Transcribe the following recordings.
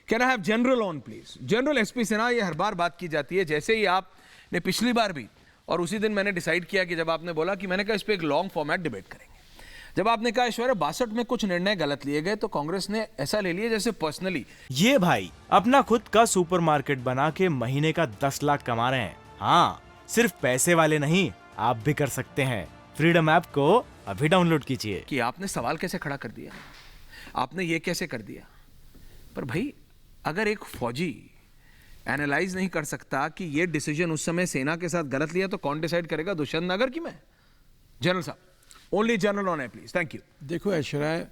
Can I have general on please? General SP Sinha, ये हर बार बात की जाती है, जैसे ही आपने पिछली बार भी, और उसी दिन मैंने डिसाइड किया कि जब आपने बोला कि मैंने कहा इस पर एक लॉन्ग फॉर्मेट डिबेट करेंगे, जब आपने कहा ऐश्वर्या 62 में कुछ निर्णय गलत लिए गए तो कांग्रेस ने ऐसा ले लिया जैसे पर्सनली। ये भाई अपना खुद का सुपरमार्केट बना के महीने का 10 लाख कमा रहे हैं। हाँ, सिर्फ पैसे वाले नहीं, आप भी कर सकते हैं। फ्रीडम ऐप को अभी डाउनलोड कीजिए। कि आपने सवाल कैसे खड़ा कर दिया, आपने ये कैसे कर दिया? पर भाई, अगर एक फौजी एनालाइज नहीं कर सकता कि ये डिसीजन उस समय सेना के साथ गलत लिया, तो कौन डिसाइड करेगा? दुष्यंत नगर की मैं? जनरल साहब, ओनली जनरल ऑन है प्लीज। Thank you. देखो ऐश्वर्या,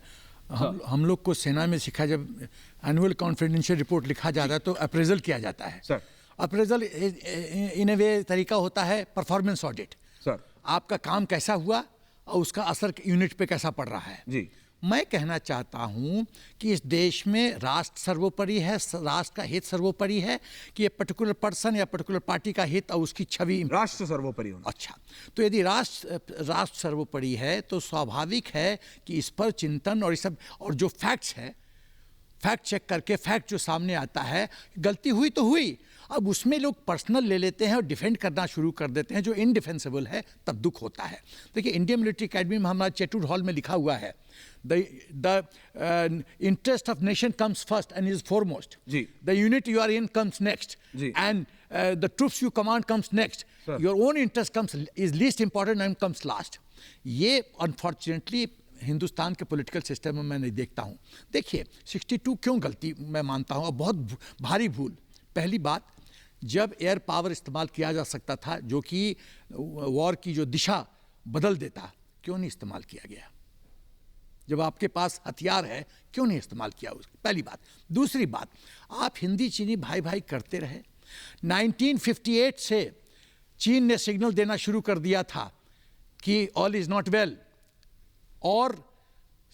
हम लोग को सेना में सिखा, जब एनुअल कॉन्फिडेंशियल रिपोर्ट लिखा जाता है तो अप्रेजल किया जाता है। सर, अप्रेजल इन ए वे तरीका होता है परफॉर्मेंस ऑडिट। सर, आपका काम कैसा हुआ और उसका असर यूनिट पे कैसा पड़ रहा है। जी, मैं कहना चाहता हूं कि इस देश में राष्ट्र सर्वोपरि है, राष्ट्र का हित सर्वोपरि है, कि ये पर्टिकुलर पर्सन या पर्टिकुलर पार्टी का हित और उसकी छवि। राष्ट्र सर्वोपरि होना। अच्छा, तो यदि राष्ट्र सर्वोपरि है तो स्वाभाविक है कि इस पर चिंतन और इस सब, और जो फैक्ट्स है, फैक्ट चेक करके फैक्ट जो सामने आता है, गलती हुई तो हुई, अब उसमें लोग पर्सनल ले लेते हैं और डिफेंड करना शुरू कर देते हैं, जो इनडिफेंसिबल है, तब दुख होता है। देखिए, इंडियन मिलिट्री एकेडमी में हमारा चेटुड हॉल में लिखा हुआ है, the interest of nation comes first and is foremost, the unit you are in comes next, and the troops you command comes next, your own interest comes is least important and comes last. ये unfortunately Hindustan के political system में मैं नहीं देखता हूँ। देखिए, 62 क्यों गलती मैं मानता हूँ और बहुत भारी भूल। पहली बात, जब एयर पावर इस्तेमाल किया जा सकता था, जो कि वॉर की जो दिशा बदल देता, क्यों नहीं इस्तेमाल किया गया? जब आपके पास हथियार है, क्यों नहीं इस्तेमाल किया उसकी? पहली बात। दूसरी बात, आप हिंदी चीनी भाई भाई करते रहे। 1958 से चीन ने सिग्नल देना शुरू कर दिया था कि ऑल इज नॉट वेल, और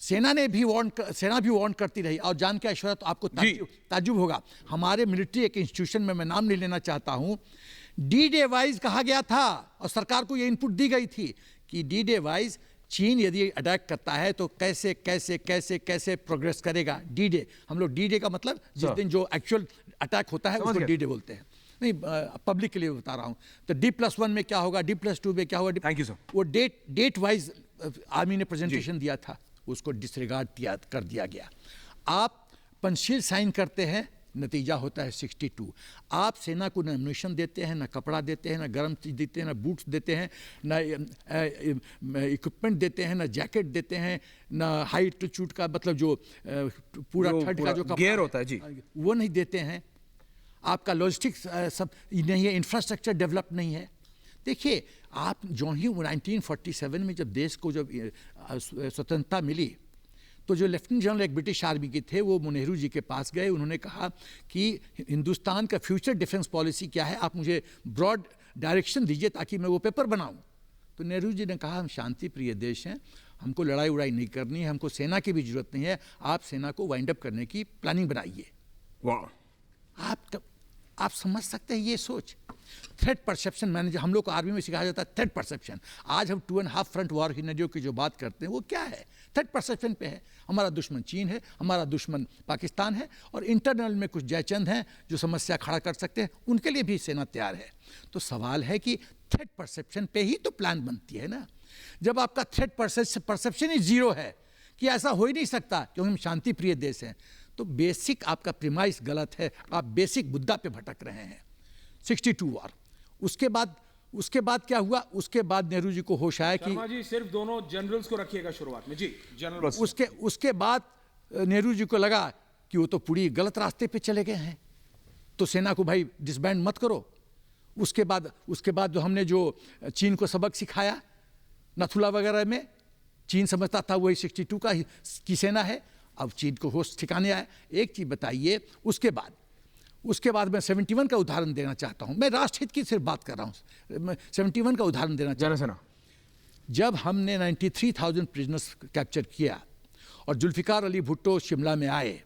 सेना भी वार्न करती रही। और जान के ऐश्वर्या, तो आपको ताज्जुब होगा, हमारे मिलिट्री एक इंस्टीट्यूशन में, मैं नाम नहीं लेना चाहता हूं, डी डे वाइज कहा गया था और सरकार को यह इनपुट दी गई थी कि डी डे वाइज चीन यदि अटैक करता है तो कैसे कैसे कैसे कैसे प्रोग्रेस करेगा। डी डे, हम लोग डी डे का मतलब जिस दिन जो एक्चुअल अटैक होता है उसको डी डे बोलते हैं। नहीं, पब्लिक के लिए बता रहा हूं। तो D+1 में क्या होगा, D+2 में क्या होगा। Thank you sir. वो डेट वाइज आर्मी ने प्रेजेंटेशन दिया था, उसको डिसरिगार्ड कर दिया गया। आप पंचशील साइन करते हैं, नतीजा होता है 62। आप सेना को न एम्यूनिशन देते हैं, न कपड़ा देते हैं, न गर्म चीज देते हैं, न बूट्स देते हैं, न इक्विपमेंट देते हैं, न जैकेट देते हैं, न हाई एल्टीट्यूड का मतलब जो पूरा ठंड का जो गियर होता है, जी, वो नहीं देते हैं। आपका लॉजिस्टिक्स सब नहीं है, इंफ्रास्ट्रक्चर डेवलप नहीं है। देखिए, आप जो ही 1947 में जब देश को जब स्वतंत्रता मिली, तो जो लेफ्टिनेंट जनरल एक ब्रिटिश आर्मी के थे, वो नेहरू जी के पास गए। उन्होंने कहा कि हिंदुस्तान का फ्यूचर डिफेंस पॉलिसी क्या है, आप मुझे ब्रॉड डायरेक्शन दीजिए ताकि मैं वो पेपर बनाऊं। तो नेहरू जी ने कहा, हम शांति प्रिय देश हैं, हमको लड़ाई उड़ाई नहीं करनी है, हमको सेना की भी जरूरत नहीं है, आप सेना को वाइंड अप करने की प्लानिंग बनाइए। वाह, आप समझ सकते हैं ये सोच। थ्रेट परसेप्शन, मैंने हम लोग को आर्मी में सिखाया जाता है थ्रेट परसेप्शन। आज हम 2.5 फ्रंट वॉर सिनेरियो की जो बात करते हैं वो क्या है? थ्रेट परसेप्शन पे है। हमारा दुश्मन चीन है, हमारा दुश्मन पाकिस्तान है, और इंटरनल में कुछ जयचंद हैं जो समस्या खड़ा कर सकते हैं, उनके लिए भी सेना तैयार है। तो सवाल है कि थ्रेट परसेप्शन पे ही तो प्लान बनती है ना। जब आपका थ्रेट परसेप्शन ही जीरो है कि ऐसा हो ही नहीं सकता क्योंकि हम शांति प्रिय देश हैं, तो बेसिक आपका प्रीमाइस गलत है, आप बेसिक मुद्दा पे भटक रहे हैं। 62 वॉर, उसके बाद क्या हुआ? उसके बाद नेहरू जी को होश आया कि जी सिर्फ दोनों जनरल्स को रखिएगा शुरुआत में, जी जनरल। उसके बाद नेहरू जी को लगा कि वो तो पूरी गलत रास्ते पे चले गए हैं, तो सेना को भाई डिसबैंड मत करो। उसके बाद जो हमने जो चीन को सबक सिखाया नथुला वगैरह में, चीन समझता था वही 62 की सेना है। अब चीन को होश ठिकाने आया। एक चीज बताइए, उसके बाद मैं 71 का उदाहरण देना चाहता हूं। मैं राष्ट्रहित की सिर्फ बात कर रहा हूं। 71 का उदाहरण देना चाहता हूं। जब हमने 93,000 प्रिजनर्स कैप्चर किया और जुल्फिकार अली भुट्टो शिमला में आए,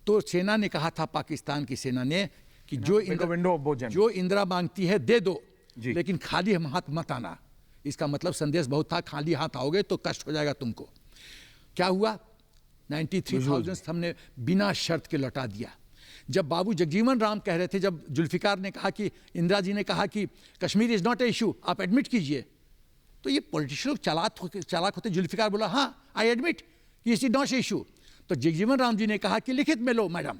तो सेना ने कहा था, पाकिस्तान की सेना ने, कि जो इंदिरा मांगती है दे दो, लेकिन खाली हाथ मत आना। इसका मतलब संदेश बहुत था, खाली हाथ आओगे तो कष्ट हो जाएगा तुमको। क्या हुआ? 93,000 हमने बिना शर्त के लौटा दिया। जब बाबू जगजीवन राम कह रहे थे, जब जुल्फिकार ने कहा कि इंदिरा जी ने कहा कि Kashmir is not a issue, आप एडमिट कीजिए, तो ये पॉलिटिशियन चालाक होते। जुल्फिकार बोला हाँ आई एडमिट कि इज नॉट ए इशू। तो जगजीवन राम जी ने कहा कि लिखित में लो मैडम।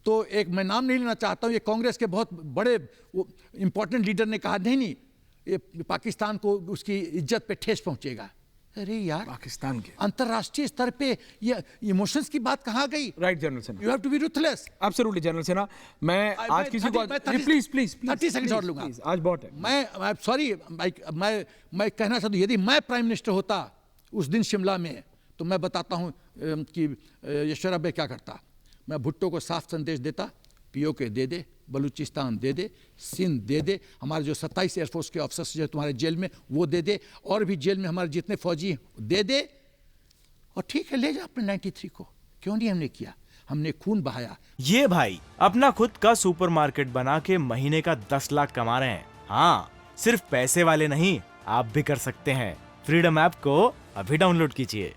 तो एक मैं नाम नहीं लेना चाहता हूँ, ये कांग्रेस के बहुत बड़े इंपॉर्टेंट लीडर ने कहा नहीं नहीं ये पाकिस्तान को उसकी इज्जत पे ठेस पहुंचेगा। अरे यार, पाकिस्तान के अंतरराष्ट्रीय स्तर पे ये इमोशंस की बात कहाँ गई? राइट जनरल सेना, you have to be ruthless. Absolutely general सेना। मैं आज किसी को प्लीज प्लीज 30 सेकंड और लूंगा, आज बहुत है। मैं सॉरी, मैं कहना चाहता हूँ, यदि मैं प्राइम मिनिस्टर होता उस दिन शिमला में, तो मैं बताता हूँ कि यशवरा भाई क्या करता। मैं भुट्टो को साफ संदेश देता, पीओके दे दे, बलूचिस्तान दे दे, सिंध दे दे, हमारे जो 27 एयरफोर्स के ऑफिसर्स जो तुम्हारे जेल में वो दे दे, और भी जेल में हमारे जितने फौजी हैं दे दे, और ठीक है ले जा अपने 93 को। क्यों नहीं हमने किया? हमने खून बहाया। ये भाई अपना खुद का सुपरमार्केट बना के महीने का 10 लाख कमा रहे हैं। हाँ, सिर्फ पैसे वाले नहीं, आप भी कर सकते हैं। फ्रीडम ऐप को अभी डाउनलोड कीजिए।